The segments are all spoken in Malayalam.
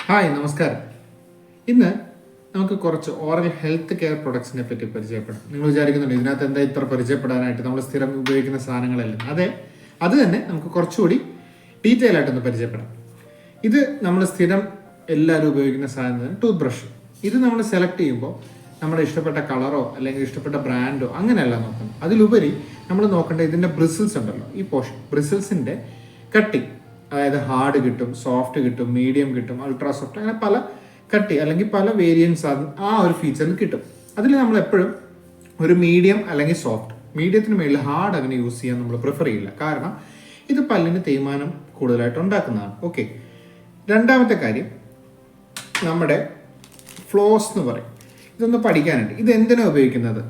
ഹായ് നമസ്കാരം. ഇന്ന് നമുക്ക് കുറച്ച് ഓറൽ ഹെൽത്ത് കെയർ പ്രൊഡക്ട്സിനെ പറ്റി പരിചയപ്പെടാം. നിങ്ങൾ വിചാരിക്കുന്നുണ്ട് ഇതിനകത്ത് എന്താ ഇത്ര പരിചയപ്പെടാനായിട്ട്, നമ്മൾ സ്ഥിരം ഉപയോഗിക്കുന്ന സാധനങ്ങളല്ലേ? അതെ, അത് തന്നെ നമുക്ക് കുറച്ചുകൂടി ഡീറ്റെയിൽ ആയിട്ടൊന്ന് പരിചയപ്പെടാം. ഇത് നമ്മൾ സ്ഥിരം എല്ലാവരും ഉപയോഗിക്കുന്ന സാധനം ടൂത്ത് ബ്രഷ്. ഇത് നമ്മൾ സെലക്ട് ചെയ്യുമ്പോൾ നമ്മുടെ ഇഷ്ടപ്പെട്ട കളറോ അല്ലെങ്കിൽ ഇഷ്ടപ്പെട്ട ബ്രാൻഡോ അങ്ങനെയല്ല നോക്കണം. അതിലുപരി നമ്മൾ നോക്കേണ്ട ഇതിൻ്റെ ബ്രിസിൽസ് ഉണ്ടല്ലോ, ഈ പോർഷൻ ബ്രിസിൽസിൻ്റെ കട്ടിങ്. അതായത് ഹാർഡ് കിട്ടും, സോഫ്റ്റ് കിട്ടും, മീഡിയം കിട്ടും, അൾട്രാ സോഫ്റ്റ്, അങ്ങനെ പല കട്ടി അല്ലെങ്കിൽ പല വേരിയൻസ് ആ ഒരു ഫീച്ചറിൽ കിട്ടും. അതിൽ നമ്മൾ എപ്പോഴും ഒരു മീഡിയം അല്ലെങ്കിൽ സോഫ്റ്റ്, മീഡിയത്തിന് മേളിൽ ഹാർഡ് അങ്ങനെ യൂസ് ചെയ്യാൻ നമ്മൾ പ്രിഫർ ചെയ്യില്ല. കാരണം ഇത് പല്ലിന് തേയ്മാനം കൂടുതലായിട്ട് ഉണ്ടാക്കുന്നതാണ്. ഓക്കെ, രണ്ടാമത്തെ കാര്യം നമ്മുടെ ഫ്ലോസ് എന്ന് പറയും. ഇതൊന്ന് പഠിക്കാനുണ്ട്. ഇത് എന്തിനാണ് ഉപയോഗിക്കുന്നത്?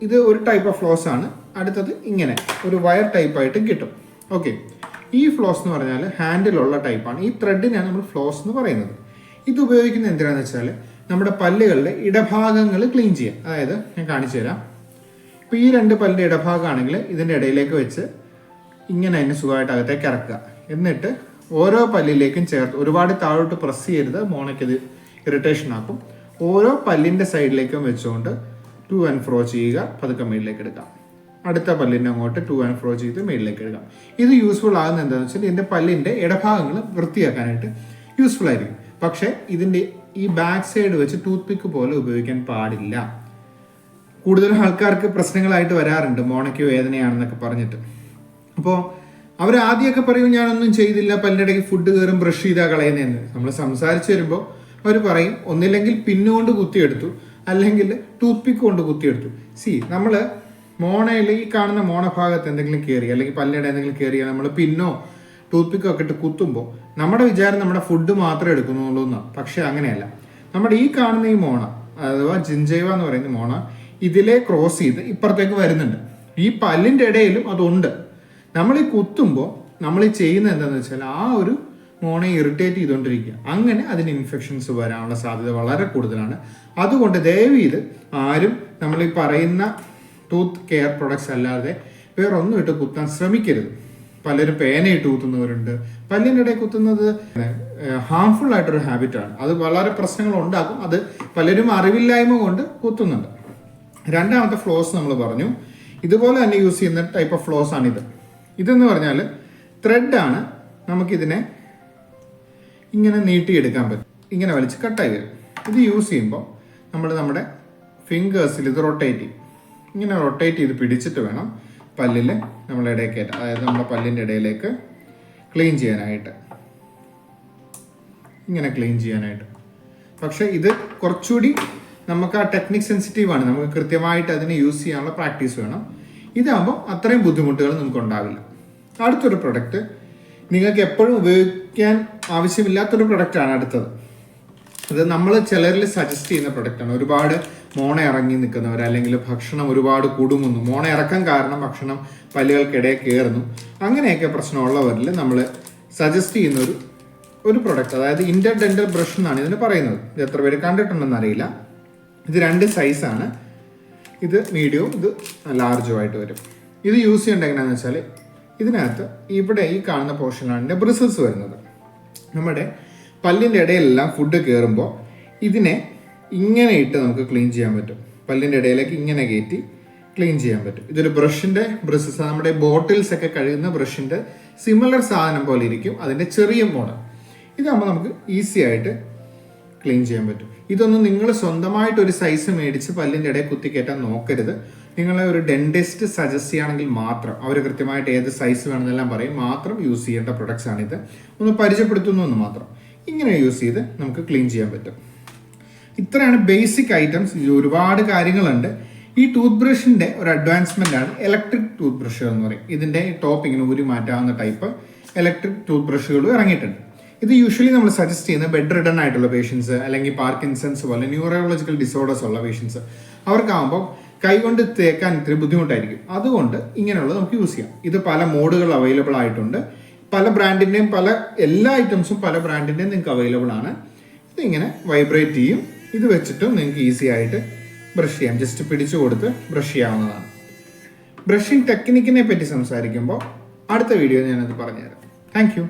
ഇത് ഒരു ടൈപ്പ് ഓഫ് ഫ്ലോസ് ആണ്. അടുത്തത് ഇങ്ങനെ ഒരു വയർ ടൈപ്പായിട്ട് കിട്ടും. ഓക്കെ, ഈ ഫ്ലോസ് എന്ന് പറഞ്ഞാൽ ഹാൻഡിലുള്ള ടൈപ്പാണ്. ഈ ത്രെഡിനാണ് നമ്മൾ ഫ്ലോസ് എന്ന് പറയുന്നത്. ഇത് ഉപയോഗിക്കുന്നത് എന്തിനാണെന്ന് വെച്ചാൽ നമ്മുടെ പല്ലുകളുടെ ഇടഭാഗങ്ങൾ ക്ലീൻ ചെയ്യാം. അതായത് ഞാൻ കാണിച്ചു തരാം. ഇപ്പോൾ ഈ രണ്ട് പല്ലിൻ്റെ ഇടഭാഗമാണെങ്കിൽ ഇതിൻ്റെ ഇടയിലേക്ക് വെച്ച് ഇങ്ങനെ തന്നെ സുഖമായിട്ട് അകത്തേക്ക് ഇറക്കുക. എന്നിട്ട് ഓരോ പല്ലിലേക്കും ചേർത്ത് ഒരുപാട് താഴോട്ട് പ്രസ് ചെയ്യരുത്, മോണയ്ക്കത് ഇറിറ്റേഷൻ ആക്കും. ഓരോ പല്ലിൻ്റെ സൈഡിലേക്കും വെച്ചുകൊണ്ട് ടു ആൻഡ് ഫ്രോ ചെയ്യുക, പതുക്കെ മേളിലേക്ക് എടുക്കാം. അടുത്ത പല്ലിൻ്റെ അങ്ങോട്ട് ടു ആൻഡ് ഫ്രോ ചെയ്ത് മേളിലേക്ക് എടുക്കാം. ഇത് യൂസ്ഫുൾ ആകുന്നത് എന്താണെന്ന് വെച്ചാൽ ഇതിൻ്റെ പല്ലിൻ്റെ ഇടഭാഗങ്ങൾ വൃത്തിയാക്കാനായിട്ട് യൂസ്ഫുൾ ആയിരിക്കും. പക്ഷേ ഇതിൻ്റെ ഈ ബാക്ക് സൈഡ് വെച്ച് ടൂത്ത് പിക്ക് പോലെ ഉപയോഗിക്കാൻ പാടില്ല. കൂടുതലും ആൾക്കാർക്ക് പ്രശ്നങ്ങളായിട്ട് വരാറുണ്ട്, മോണയ്ക്ക് വേദനയാണെന്നൊക്കെ പറഞ്ഞിട്ട്. അപ്പോൾ അവർ ആദ്യമൊക്കെ പറയും ഞാനൊന്നും ചെയ്തില്ല, പല്ലിൻ്റെ ഇടയ്ക്ക് ഫുഡ് കയറും, ബ്രഷ് ചെയ്താൽ കളയുന്നതെന്ന്. നമ്മൾ സംസാരിച്ച് വരുമ്പോൾ അവർ പറയും ഒന്നില്ലെങ്കിൽ പിന്നുകൊണ്ട് കുത്തിയെടുത്തു, അല്ലെങ്കിൽ ടൂത്ത് പിക്ക് കൊണ്ട് കുത്തിയെടുത്തു. നമ്മൾ മോണയിൽ ഈ കാണുന്ന മോണഭാഗത്ത് എന്തെങ്കിലും കയറി അല്ലെങ്കിൽ പല്ലിയുടെ എന്തെങ്കിലും കയറിയാൽ നമ്മൾ പിന്നോ ടൂത്ത് പിക്കോ ഒക്കെ ഇട്ട് കുത്തുമ്പോൾ നമ്മുടെ വിചാരം നമ്മുടെ ഫുഡ് മാത്രമേ എടുക്കുന്നുള്ളൂ എന്നാണ്. പക്ഷെ അങ്ങനെയല്ല. നമ്മുടെ ഈ കാണുന്ന ഈ മോണ അഥവാ ജിഞ്ചൈവ എന്ന് പറയുന്ന മോണ ഇതിലെ ക്രോസ് ചെയ്ത് ഇപ്പുറത്തേക്ക് വരുന്നുണ്ട്. ഈ പല്ലിൻ്റെ ഇടയിലും അതുണ്ട്. നമ്മൾ ഈ കുത്തുമ്പോൾ നമ്മൾ ഈ ചെയ്യുന്നത് എന്താണെന്ന് വെച്ചാൽ ആ ഒരു മോണയെ ഇറിറ്റേറ്റ് ചെയ്തുകൊണ്ടിരിക്കുക. അങ്ങനെ അതിന് ഇൻഫെക്ഷൻസ് വരാനുള്ള സാധ്യത വളരെ കൂടുതലാണ്. അതുകൊണ്ട് ദയവീത് ആരും നമ്മൾ ഈ പറയുന്ന ടൂത്ത് കെയർ പ്രൊഡക്ട്സ് അല്ലാതെ വേറെ ഒന്നും ഇട്ട് കുത്താൻ ശ്രമിക്കരുത്. പലരും പേനയിട്ട് കുത്തുന്നവരുണ്ട്. പല്ലിൻ്റെ ഇടയിൽ കുത്തുന്നത് ഹാംഫുൾ ആയിട്ടൊരു ഹാബിറ്റാണ്. അത് വളരെ പ്രശ്നങ്ങൾ ഉണ്ടാക്കും. അത് പലരും അറിവില്ലായ്മ കൊണ്ട് കുത്തുന്നുണ്ട്. രണ്ടാമത്തെ ഫ്ലോസ് നമ്മൾ പറഞ്ഞു. ഇതുപോലെ തന്നെ യൂസ് ചെയ്യുന്ന ടൈപ്പ് ഓഫ് ഫ്ലോസ് ആണിത്. ഇതെന്ന് പറഞ്ഞാൽ ത്രെഡാണ്. നമുക്കിതിനെ ഇങ്ങനെ നീട്ടിയെടുക്കാൻ പറ്റും. ഇങ്ങനെ വലിച്ച് കട്ടായി വരും. ഇത് യൂസ് ചെയ്യുമ്പോൾ നമ്മുടെ ഫിംഗേഴ്സിൽ ഇത് റൊട്ടേറ്റ് ചെയ്യും. ഇങ്ങനെ റൊട്ടേറ്റ് ചെയ്ത് പിടിച്ചിട്ട് വേണം പല്ലിൽ നമ്മൾ ഇടയ്ക്ക് കയറ്റാം. അതായത് നമ്മുടെ പല്ലിൻ്റെ ഇടയിലേക്ക് ക്ലീൻ ചെയ്യാനായിട്ട്, ഇങ്ങനെ ക്ലീൻ ചെയ്യാനായിട്ട്. പക്ഷേ ഇത് കുറച്ചുകൂടി നമുക്ക് ആ ടെക്നിക് സെൻസിറ്റീവാണ്. നമുക്ക് കൃത്യമായിട്ട് അതിനെ യൂസ് ചെയ്യാനുള്ള പ്രാക്ടീസ് വേണം. ഇതാകുമ്പോൾ അത്രയും ബുദ്ധിമുട്ടുകൾ നമുക്ക് ഉണ്ടാവില്ല. അടുത്തൊരു പ്രൊഡക്റ്റ് നിങ്ങൾക്ക് എപ്പോഴും ഉപയോഗിക്കാൻ ആവശ്യമില്ലാത്തൊരു പ്രൊഡക്റ്റാണ് അടുത്തത്. അത് നമ്മൾ ചിലരിൽ സജസ്റ്റ് ചെയ്യുന്ന പ്രൊഡക്റ്റാണ്. ഒരുപാട് മോണ ഇറങ്ങി നിൽക്കുന്നവർ അല്ലെങ്കിൽ ഭക്ഷണം ഒരുപാട് കുടുങ്ങുന്നു, മോണ ഇറക്കാൻ കാരണം ഭക്ഷണം പല്ലുകൾക്കിടയിൽ കയറുന്നു, അങ്ങനെയൊക്കെ പ്രശ്നമുള്ളവരിൽ നമ്മൾ സജസ്റ്റ് ചെയ്യുന്ന ഒരു പ്രൊഡക്റ്റ്, അതായത് ഇന്റർഡെന്റൽ ബ്രഷ് എന്നാണ് ഇതിന് പറയുന്നത്. ഇത് എത്ര പേര് കണ്ടിട്ടുണ്ടെന്ന് അറിയില്ല. ഇത് രണ്ട് സൈസാണ്. ഇത് മീഡിയവും ഇത് ലാർജും ആയിട്ട് വരും. ഇത് യൂസ് ചെയ്യേണ്ട എങ്ങനെയാണെന്ന് വെച്ചാൽ ഇതിനകത്ത് ഇവിടെ ഈ കാണുന്ന പോർഷനിലാണ് ഇതിൻ്റെ ബ്രിസിൽസ് വരുന്നത്. നമ്മുടെ പല്ലിൻ്റെ ഇടയിലെല്ലാം ഫുഡ് കയറുമ്പോൾ ഇതിനെ ഇങ്ങനെ ഇട്ട് നമുക്ക് ക്ലീൻ ചെയ്യാൻ പറ്റും. പല്ലിൻ്റെ ഇടയിലേക്ക് ഇങ്ങനെ കയറ്റി ക്ലീൻ ചെയ്യാൻ പറ്റും. ഇതൊരു ബ്രഷിൻ്റെ ബ്രിസിൽസ്, നമ്മുടെ ബോട്ടിൽസ് ഒക്കെ കഴുകുന്ന ബ്രഷിൻ്റെ സിമിലർ സാധനം പോലെ ഇരിക്കും, അതിൻ്റെ ചെറിയ മോഡൽ. ഇതാകുമ്പോൾ നമുക്ക് ഈസി ആയിട്ട് ക്ലീൻ ചെയ്യാൻ പറ്റും. ഇതൊന്നും നിങ്ങൾ സ്വന്തമായിട്ട് ഒരു സൈസ് മേടിച്ച് പല്ലിൻ്റെ ഇടയിൽ കുത്തിക്കയറ്റാൻ നോക്കരുത്. നിങ്ങളെ ഒരു ഡെന്റിസ്റ്റ് സജസ്റ്റ് ചെയ്യുകയാണെങ്കിൽ മാത്രം, അവർ കൃത്യമായിട്ട് ഏത് സൈസ് വേണമെന്നെല്ലാം പറയും, മാത്രം യൂസ് ചെയ്യേണ്ട പ്രൊഡക്ട്സ് ആണിത്. ഒന്ന് പരിചയപ്പെടുത്തുന്നു എന്ന് മാത്രം. ഇങ്ങനെ യൂസ് ചെയ്ത് നമുക്ക് ക്ലീൻ ചെയ്യാൻ പറ്റും. ഇത്രയാണ് ബേസിക് ഐറ്റംസ്. ഇതിൽ ഒരുപാട് കാര്യങ്ങളുണ്ട്. ഈ ടൂത്ത് ബ്രഷിൻ്റെ ഒരു അഡ്വാൻസ്മെൻ്റ് ആണ് ഇലക്ട്രിക് ടൂത്ത് ബ്രഷുകൾ എന്ന് പറയും. ഇതിൻ്റെ ടോപ്പ് ഇങ്ങനെ ഊരി മാറ്റാവുന്ന ടൈപ്പ് ഇലക്ട്രിക് ടൂത്ത് ബ്രഷുകളും ഇറങ്ങിയിട്ടുണ്ട്. ഇത് യൂഷ്വലി നമ്മൾ സജസ്റ്റ് ചെയ്യുന്ന ബെഡ് റിഡൺ ആയിട്ടുള്ള പേഷ്യൻസ് അല്ലെങ്കിൽ പാർക്കിൻസൺസ് പോലെ ന്യൂറോളജിക്കൽ ഡിസോർഡേഴ്സ് ഉള്ള പേഷ്യൻസ്, അവർക്കാകുമ്പോൾ കൈകൊണ്ട് തേക്കാൻ ഇത്തിരി ബുദ്ധിമുട്ടായിരിക്കും. അതുകൊണ്ട് ഇങ്ങനെയുള്ളത് നമുക്ക് യൂസ് ചെയ്യാം. ഇത് പല മോഡുകൾ അവൈലബിൾ ആയിട്ടുണ്ട്. പല ബ്രാൻഡിൻ്റെയും എല്ലാ ഐറ്റംസും പല ബ്രാൻഡിൻ്റെയും നിങ്ങൾക്ക് അവൈലബിൾ ആണ്. ഇതിങ്ങനെ വൈബ്രേറ്റ് ചെയ്യും. ഇത് വെച്ചിട്ട് നിങ്ങൾക്ക് ഈസി ആയിട്ട് ബ്രഷ് ചെയ്യാം. ജസ്റ്റ് പിടിച്ചു കൊടുത്ത് ബ്രഷ് ചെയ്യാവുന്നതാണ്. ബ്രഷിംഗ് ടെക്നിക്കിനെ പറ്റി സംസാരിക്കുമ്പോൾ അടുത്ത വീഡിയോ ഞാനത് പറഞ്ഞുതരാം. Thank you.